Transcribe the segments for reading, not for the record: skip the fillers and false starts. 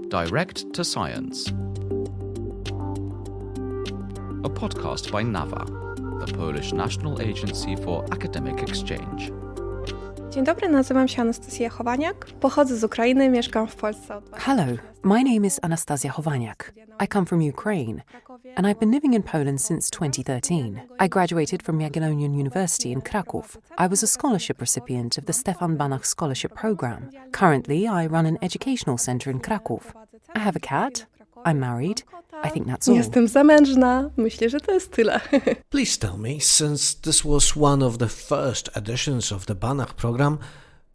Direct to Science. A podcast by NAWA, the Polish National Agency for Academic Exchange. Dzień dobry, nazywam się Anastasiia Chowaniak. Pochodzę z Ukrainy, mieszkam w Polsce od 20 lat. Hello, my name is Anastasiia Chowaniak. I come from Ukraine, and I've been living in Poland since 2013. I graduated from Jagiellonian University in Kraków. I was a scholarship recipient of the Stefan Banach Scholarship Program. Currently, I run an educational centre in Kraków. I have a cat. I'm married. I think that's all. Jestem zamężna. Myślę, że to jest tyle. Please tell me, since this was one of the first editions of the Banach program,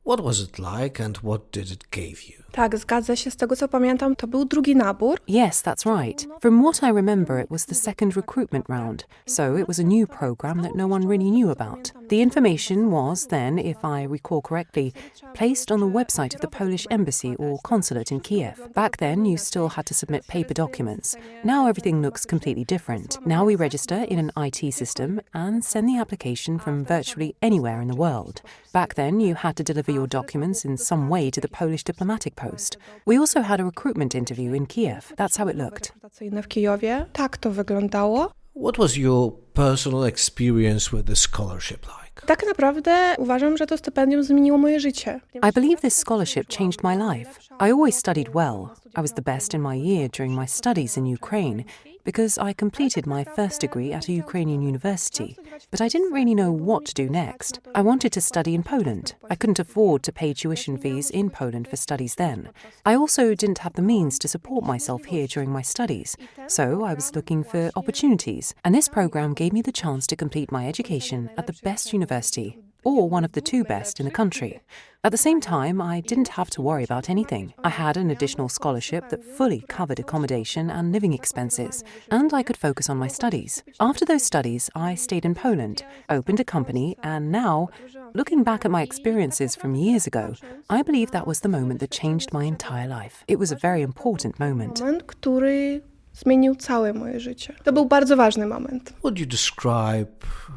what was it like and what did it give you? Tak, zgadza się. Z tego co pamiętam, to był drugi nabór. Yes, that's right. From what I remember, it was the second recruitment round, so it was a new program that no one really knew about. The information was then, if I recall correctly, placed on the website of the Polish embassy or consulate in Kiev. Back then, you still had to submit paper documents. Now everything looks completely different. Now we register in an IT system and send the application from virtually anywhere in the world. Back then, you had to deliver your documents in some way to the Polish diplomatic post. We also had a recruitment interview in Kiev. That's how it looked. W Kijowie. Tak to wyglądało. What was your personal experience with the scholarship like? Tak naprawdę uważam, że to stypendium zmieniło moje życie. I believe this scholarship changed my life. I always studied well. I was the best in my year during my studies in Ukraine because I completed my first degree at a Ukrainian university, but I didn't really know what to do next. I wanted to study in Poland. I couldn't afford to pay tuition fees in Poland for studies then. I also didn't have the means to support myself here during my studies, so I was looking for opportunities, and this program gave me the chance to complete my education at the best university, or one of the two best in the country. At the same time, I didn't have to worry about anything. I had an additional scholarship that fully covered accommodation and living expenses, and I could focus on my studies. After those studies, I stayed in Poland, opened a company, and now, looking back at my experiences from years ago, I believe that was the moment that changed my entire life. It was a very important moment. Moment, który zmienił całe moje życie. To był bardzo ważny moment. Would you describe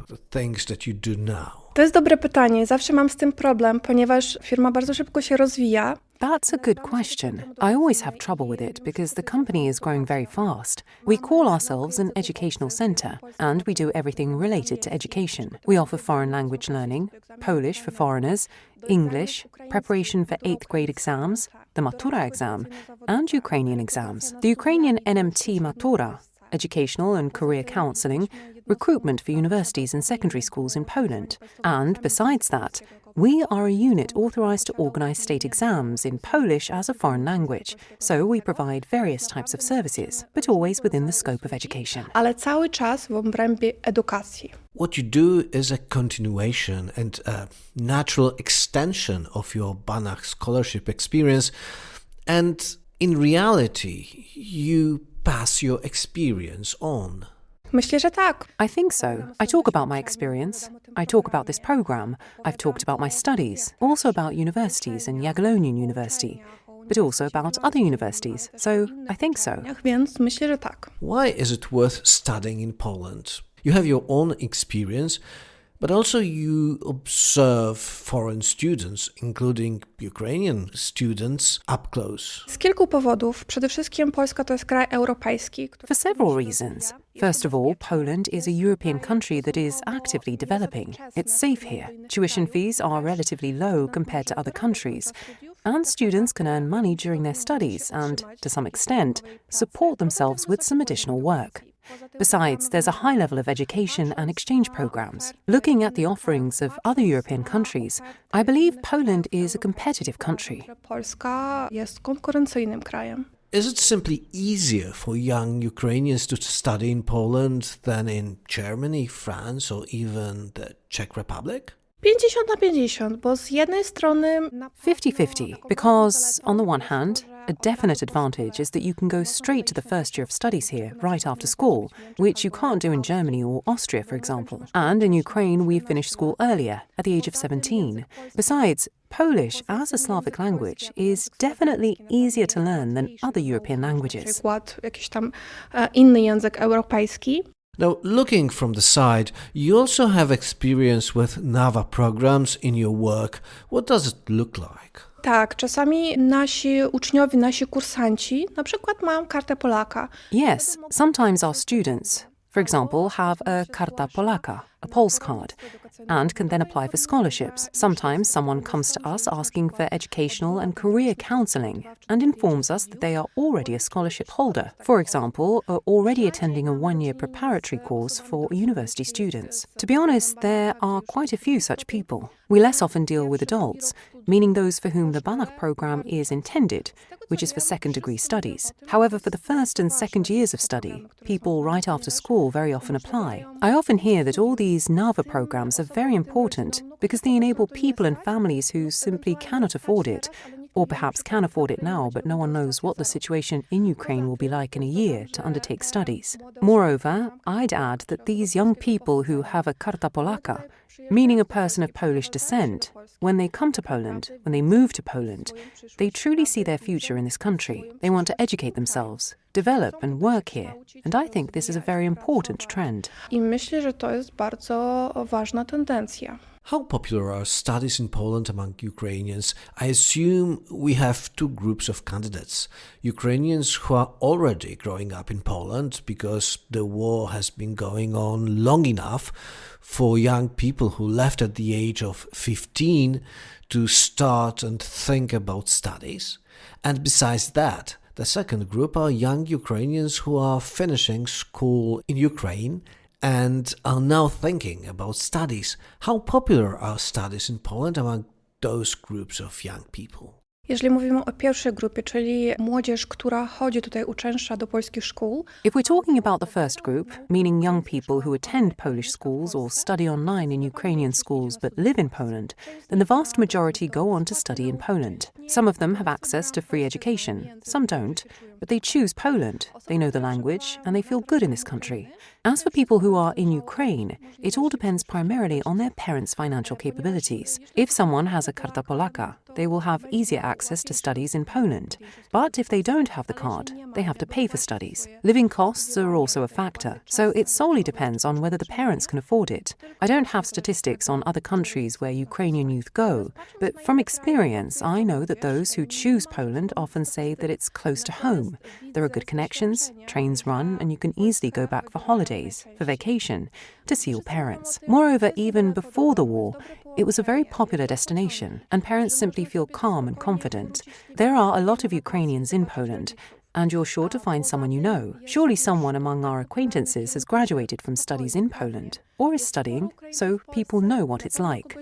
the things that you do now? To jest dobre pytanie. Zawsze mam z tym problem, ponieważ firma bardzo szybko się rozwija. That's a good question. I always have trouble with it because the company is growing very fast. We call ourselves an educational centre and we do everything related to education. We offer foreign language learning, Polish for foreigners, English, preparation for 8th grade exams, the Matura exam, and Ukrainian exams. The Ukrainian NMT Matura, educational and career counselling, recruitment for universities and secondary schools in Poland. And besides that, we are a unit authorised to organise state exams in Polish as a foreign language, so we provide various types of services, but always within the scope of education. Ale cały czas w obrębie edukacji. What you do is a continuation and a natural extension of your Banach scholarship experience, and in reality, you pass your experience on. Myślę, że tak. I think so. I talk about my experience. I talk about this program. I've talked about my studies, also about universities and Jagiellonian University, but also about other universities. So I think so. Więc myślę, że tak. Why is it worth studying in Poland? You have your own experience, but also you observe foreign students, including Ukrainian students, up close. Z kilku powodów. Przede wszystkim Polska to jest kraj europejski. For several reasons. First of all, Poland is a European country that is actively developing. It's safe here. Tuition fees are relatively low compared to other countries, and students can earn money during their studies and, to some extent, support themselves with some additional work. Besides, there's a high level of education and exchange programs. Looking at the offerings of other European countries, I believe Poland is a competitive country. Polska jest konkurencyjnym krajem. Is it simply easier for young Ukrainians to study in Poland than in Germany, France, or even the Czech Republic? 50-50, bo z jednej strony 50-50, because on the one hand, a definite advantage is that you can go straight to the first year of studies here right after school, which you can't do in Germany or Austria, for example. And in Ukraine, we finish school earlier, at the age of 17. Besides, Polish as a Slavic language is definitely easier to learn than other European languages. przykład jakiś tam inny język europejski. Now, looking from the side, you also have experience with NAVA programs in your work. What does it look like? Tak, czasami nasi uczniowie, nasi kursanci na przykład mają kartę Polaka. Yes, sometimes our students, for example, have a Karta Polaka, a Pols card, and can then apply for scholarships. Sometimes someone comes to us asking for educational and career counselling and informs us that they are already a scholarship holder, for example, are already attending a one-year preparatory course for university students. To be honest, there are quite a few such people. We less often deal with adults, meaning those for whom the Banach program is intended, which is for second-degree studies. However, for the first and second years of study, people right after school very often apply. I often hear that all these NAVA programs are very important because they enable people and families who simply cannot afford it, or perhaps can afford it now, but no one knows what the situation in Ukraine will be like in a year to undertake studies. Moreover, I'd add that these young people who have a Karta Polaka, meaning a person of Polish descent, when they come to Poland, when they move to Poland, they truly see their future in this country. They want to educate themselves, develop and work here. And I think this is a very important trend. I myślę, że to jest bardzo ważna tendencja. How popular are studies in Poland among Ukrainians? I assume we have two groups of candidates. Ukrainians who are already growing up in Poland because the war has been going on long enough for young people who left at the age of 15 to start and think about studies. And besides that, the second group are young Ukrainians who are finishing school in Ukraine and are now thinking about studies. How popular are studies in Poland among those groups of young people? Jeżeli mówimy o pierwszej grupie, czyli młodzież, która chodzi tutaj, uczęszcza do polskich szkół. If we're talking about the first group, meaning young people who attend Polish schools or study online in Ukrainian schools but live in Poland, then the vast majority go on to study in Poland. Some of them have access to free education, some don't, but they choose Poland. They know the language and they feel good in this country. As for people who are in Ukraine, it all depends primarily on their parents' financial capabilities. If someone has a Karta Polaka, they will have easier access to studies in Poland. But if they don't have the card, they have to pay for studies. Living costs are also a factor, so it solely depends on whether the parents can afford it. I don't have statistics on other countries where Ukrainian youth go, but from experience, I know that those who choose Poland often say that it's close to home. There are good connections, trains run, and you can easily go back for holidays, for vacation, to see your parents. Moreover, even before the war, it was a very popular destination, and parents simply feel calm and confident. There are a lot of Ukrainians in Poland, and you're sure to find someone you know. Surely someone among our acquaintances has graduated from studies in Poland, or is studying, so people know what it's like.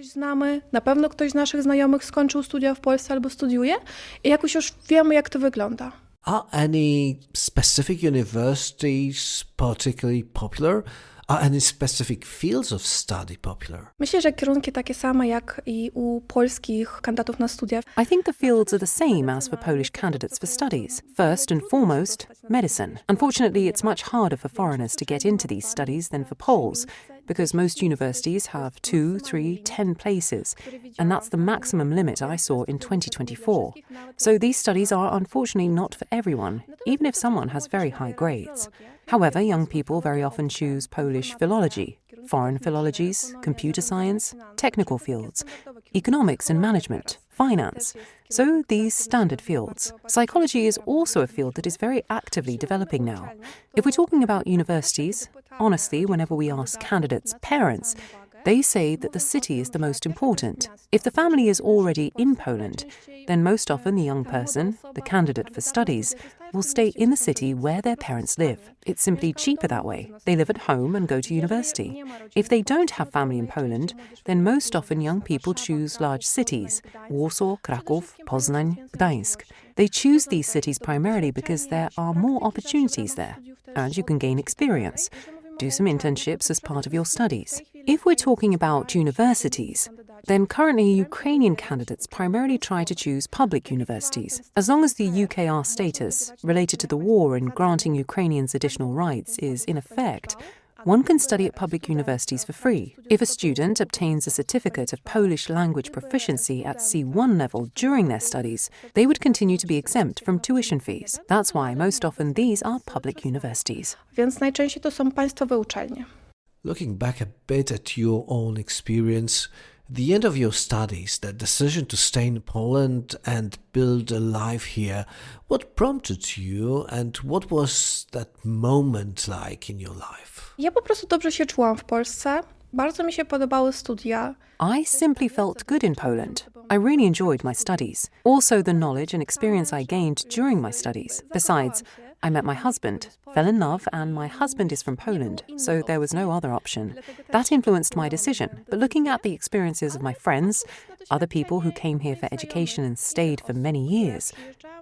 Na pewno ktoś z naszych znajomych skończył studia w Polsce albo studiuje i jakoś już wiemy, jak to wygląda. Are any specific universities particularly popular? Are any specific fields of study popular? Myślę, że kierunki takie same jak i u polskich kandydatów na studia. I think the fields are the same as for Polish candidates for studies. First and foremost, medicine. Unfortunately, it's much harder for foreigners to get into these studies than for Poles, because most universities have 2, 3, 10 places, and that's the maximum limit I saw in 2024. So these studies are unfortunately not for everyone, even if someone has very high grades. However, young people very often choose Polish philology, foreign philologies, computer science, technical fields, economics and management, finance. So these standard fields. Psychology is also a field that is very actively developing now. If we're talking about universities, honestly, whenever we ask candidates' parents, they say that the city is the most important. If the family is already in Poland, then most often the young person, the candidate for studies, will stay in the city where their parents live. It's simply cheaper that way. They live at home and go to university. If they don't have family in Poland, then most often young people choose large cities, Warsaw, Kraków, Poznań, Gdańsk. They choose these cities primarily because there are more opportunities there, and you can gain experience. Do some internships as part of your studies. If we're talking about universities, then currently Ukrainian candidates primarily try to choose public universities. As long as the UKR status related to the war and granting Ukrainians additional rights is in effect, One can study at public universities for free. If a student obtains a certificate of Polish language proficiency at C1 level during their studies, they would continue to be exempt from tuition fees. That's why most often these are public universities. Więc najczęściej to są państwowe uczelnie. Looking back a bit at your own experience, the end of your studies, the decision to stay in Poland and build a life here, what prompted you and what was that moment like in your life? Ja po prostu dobrze się czułam w Polsce. Bardzo mi się podobały studia. I simply felt good in Poland. I really enjoyed my studies. Also the knowledge and experience I gained during my studies. Besides, I met my husband, fell in love, and my husband is from Poland, so there was no other option. That influenced my decision, but looking at the experiences of my friends, other people who came here for education and stayed for many years,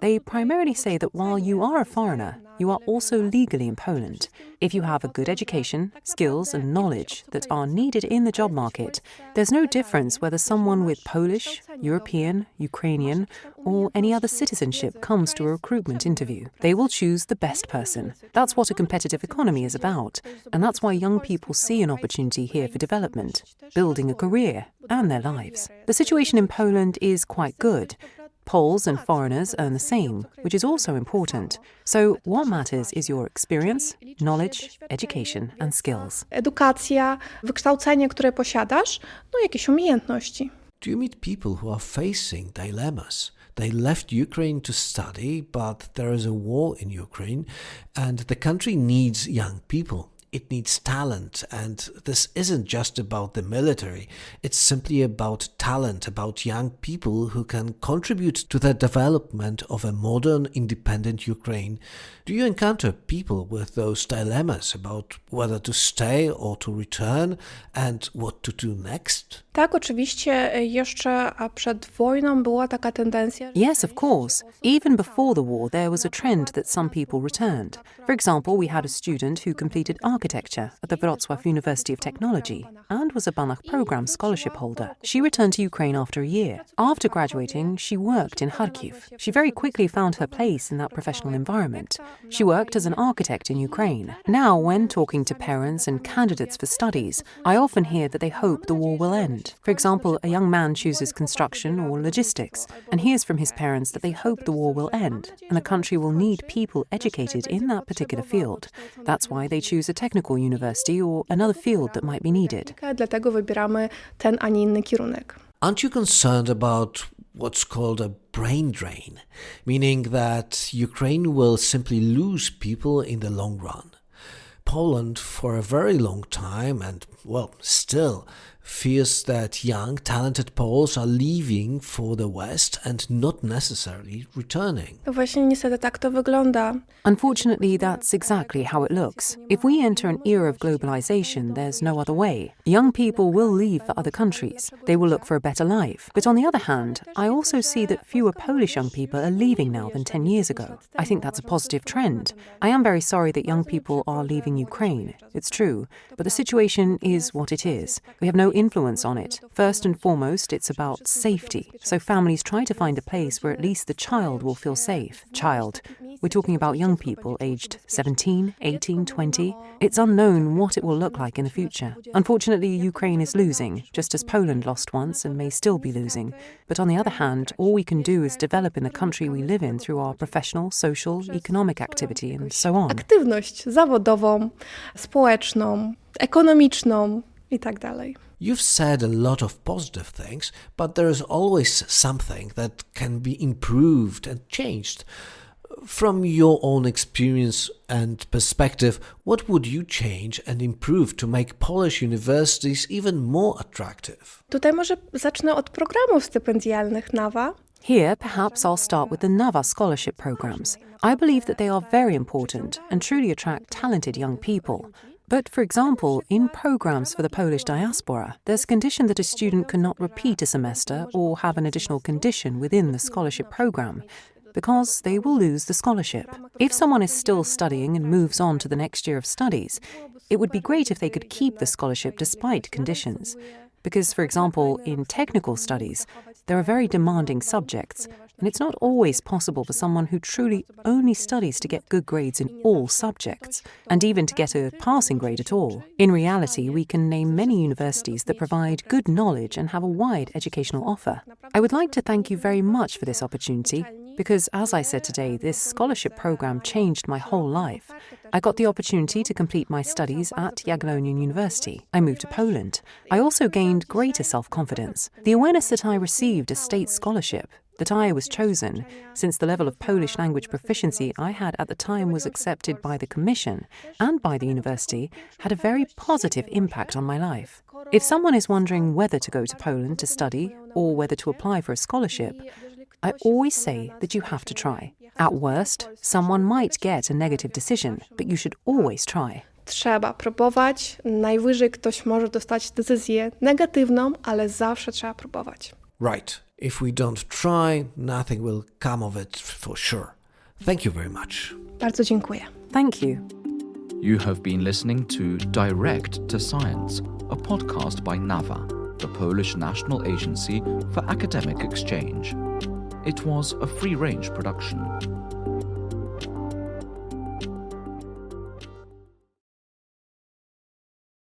they primarily say that while you are a foreigner, you are also legally in Poland. If you have a good education, skills and knowledge that are needed in the job market, there's no difference whether someone with Polish, European, Ukrainian or any other citizenship comes to a recruitment interview. They will choose the best person. That's what a competitive economy is about, and that's why young people see an opportunity here for development, building a career and their lives. The situation in Poland is quite good. Poles and foreigners earn the same, which is also important. So what matters is your experience, knowledge, education and skills. Edukacja, wykształcenie, które posiadasz, no jakieś umiejętności. Do you meet people who are facing dilemmas? They left Ukraine to study, but there is a war in Ukraine and the country needs young people. It needs talent, and this isn't just about the military. It's simply about talent, about young people who can contribute to the development of a modern, independent Ukraine. Do you encounter people with those dilemmas about whether to stay or to return and what to do next? Tak, oczywiście jeszcze przed wojną była taka tendencja. Yes, of course. Even before the war, there was a trend that some people returned. For example, we had a student who completed architecture at the Warsaw University of Technology and was a Banach Program scholarship holder. She returned to Ukraine after a year. After graduating, she worked in Kharkiv. She very quickly found her place in that professional environment. She worked as an architect in Ukraine. Now, when talking to parents and candidates for studies, I often hear that they hope the war will end. For example, a young man chooses construction or logistics and hears from his parents that they hope the war will end and the country will need people educated in that particular field. That's why they choose a technical university or another field that might be needed. Dlatego wybieramy ten, a nie inny kierunek. Aren't you concerned about what's called a brain drain, meaning that Ukraine will simply lose people in the long run? Poland, for a very long time, and, well, still, fears that young, talented Poles are leaving for the West and not necessarily returning. No właśnie niestety tak to wygląda. Unfortunately, that's exactly how it looks. If we enter an era of globalization, there's no other way. Young people will leave for other countries. They will look for a better life. But on the other hand, I also see that fewer Polish young people are leaving now than 10 years ago. I think that's a positive trend. I am very sorry that young people are leaving Ukraine. It's true. But the situation is what it is. We have no influence on it. First and foremost, it's about safety. So families try to find a place where at least the child will feel safe. Child. We're talking about young people aged 17, 18, 20. It's unknown what it will look like in the future. Unfortunately, Ukraine is losing, just as Poland lost once and may still be losing. But on the other hand, all we can do is develop in the country we live in through our professional, social, economic activity and so on. Aktywność zawodową, społeczną, ekonomiczną i tak dalej. You've said a lot of positive things, but there is always something that can be improved and changed. From your own experience and perspective, what would you change and improve to make Polish universities even more attractive? Tutaj może zacznę od programów stypendialnych NAWA. Here, perhaps I'll start with the NAVA scholarship programs. I believe that they are very important and truly attract talented young people. But, for example, in programs for the Polish diaspora, there's a condition that a student cannot repeat a semester or have an additional condition within the scholarship program, because they will lose the scholarship. If someone is still studying and moves on to the next year of studies, it would be great if they could keep the scholarship despite conditions. Because, for example, in technical studies, there are very demanding subjects, and it's not always possible for someone who truly only studies to get good grades in all subjects, and even to get a passing grade at all. In reality, we can name many universities that provide good knowledge and have a wide educational offer. I would like to thank you very much for this opportunity, because, as I said today, this scholarship program changed my whole life. I got the opportunity to complete my studies at Jagiellonian University. I moved to Poland. I also gained greater self-confidence. The awareness that I received a state scholarship, that I was chosen, since the level of Polish language proficiency I had at the time was accepted by the Commission and by the university, had a very positive impact on my life. If someone is wondering whether to go to Poland to study or whether to apply for a scholarship, I always say that you have to try. At worst, someone might get a negative decision, but you should always try. Trzeba próbować. Najwyżej ktoś może dostać decyzję negatywną, ale zawsze trzeba próbować. Right. If we don't try, nothing will come of it for sure. Thank you very much. Bardzo dziękuję. Thank you. You have been listening to Direct to Science, a podcast by NAWA, the Polish National Agency for Academic Exchange. It was a free-range production.